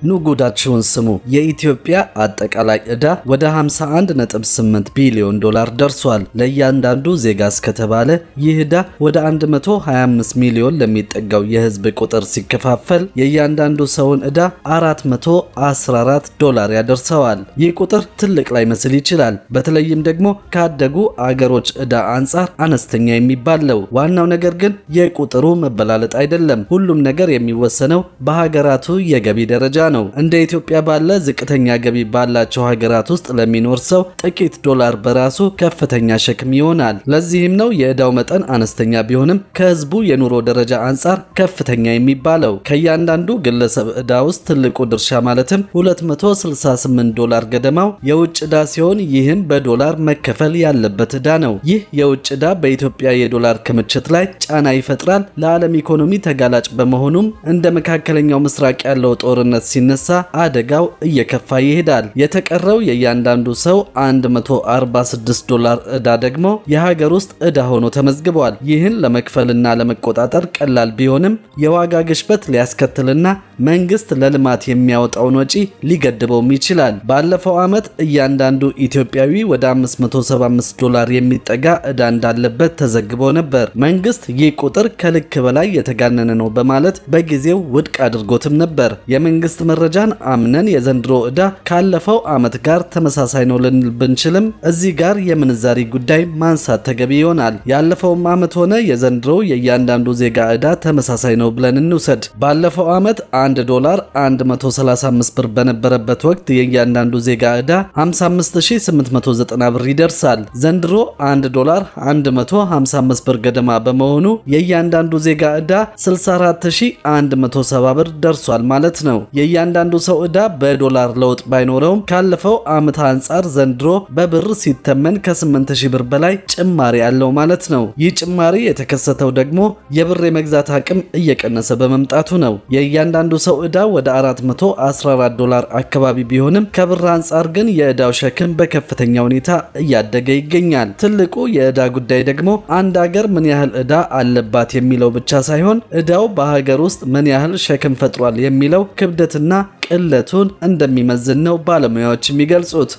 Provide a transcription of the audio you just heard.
ኑጉዳችሁን ስሙ። የኢትዮጵያ አጠቃላይ ዕዳ ወደ 51.8 ቢሊዮን ዶላር ደርሷል። ለእያንዳንዱ ዜጋ እስከተባለ ይህ ዕዳ ወደ 125 ሚሊዮን ለሚጠጋው የህዝብ ቁጥር ሲከፋፈል የእያንዳንዱ ሰውን ዕዳ 414 ዶላር ያደርሰዋል። ይህ ቁጥር ትልቅ ላይ መስል ይችላል። በተለይም ደግሞ ካደጉ አገሮች ዕዳ አንጻር አነስተኛ የሚባል ነው። ዋናው ነገር ግን የቁጥሩ መበላለጥ አይደለም። ሁሉም ነገር የሚወሰነው በሀገራቱ የገቢ ደረጃ ነው። እንደ ኢትዮጵያ ባለ ዝቅተኛ ገቢ ባላቸው ሀገራት ውስጥ ለሚኖር ሰው ጥቂት ዶላር በራሱ ከፍተኛ ሸክም ይሆናል። ለዚህም ነው የዕዳው መጠን አነስተኛ ቢሆንም ከህዝቡ የኑሮ ደረጃ አንጻር ከፍተኛ የሚባለው። ከእያንዳንዱ ግለሰብ ዕዳ ውስጥ ትልቁ ድርሻ ማለትም 268 ዶላር ገደማው የውጭ ዕዳ ሲሆን ይህም በዶላር መከፈል ያለበት ዕዳ ነው። ይህ የውጭ ዕዳ በኢትዮጵያ የዶላር ክምችት ላይ ጫና ይፈጥራል። ለዓለም ኢኮኖሚ ተጋላጭ በመሆኑም እንደ መካከለኛው ምስራቅ ያለው ጦርነት ሲነሳ አደጋው እየከፋ ይሄዳል። የተቀረው የእያንዳንዱ ሰው 146 ዶላር ዕዳ ደግሞ የሀገር ውስጥ ዕዳ ሆኖ ተመዝግቧል። ይህን ለመክፈልና ለመቆጣጠር ቀላል ቢሆንም የዋጋ ግሽበት ሊያስከትልና መንግስት ለልማት የሚያወጣውን ወጪ ሊገድበውም ይችላል። ባለፈው ዓመት እያንዳንዱ ኢትዮጵያዊ ወደ 575 ዶላር የሚጠጋ ዕዳ እንዳለበት ተዘግቦ ነበር። መንግስት ይህ ቁጥር ከልክ በላይ የተጋነነ ነው በማለት በጊዜው ውድቅ አድርጎትም ነበር። የመንግስት መረጃን አምነን የዘንድሮ ዕዳ ካለፈው ዓመት ጋር ተመሳሳይ ነው ልንል ብንችልም እዚህ ጋር የምንዛሪ ጉዳይ ማንሳት ተገቢ ይሆናል። ያለፈውም ዓመት ሆነ የዘንድሮ የእያንዳንዱ ዜጋ ዕዳ ተመሳሳይ ነው ብለን እንውሰድ። ባለፈው ዓመት 1 ዶላር 135 ብር በነበረበት ወቅት የእያንዳንዱ ዜጋ ዕዳ 55890 ብር ይደርሳል። ዘንድሮ 1 ዶላር 155 ብር ገደማ በመሆኑ የእያንዳንዱ ዜጋ ዕዳ 64170 ብር ደርሷል ማለት ነው። የእያንዳንዱ ሰው ዕዳ በዶላር ለውጥ ባይኖረውም ካለፈው ዓመት አንጻር ዘንድሮ በብር ሲተመን ከ8000 ብር በላይ ጭማሪ አለው ማለት ነው። ይህ ጭማሪ የተከሰተው ደግሞ የብር የመግዛት አቅም እየቀነሰ በመምጣቱ ነው። የእያንዳንዱ ሰው ዕዳ ወደ 414 ዶላር አካባቢ ቢሆንም ከብር አንጻር ግን የዕዳው ሸክም በከፍተኛ ሁኔታ እያደገ ይገኛል። ትልቁ የዕዳ ጉዳይ ደግሞ አንድ ሀገር ምን ያህል ዕዳ አለባት የሚለው ብቻ ሳይሆን ዕዳው በሀገር ውስጥ ምን ያህል ሸክም ፈጥሯል የሚለው ክብደትና ቅለቱን እንደሚመዝን ነው ባለሙያዎች የሚገልጹት።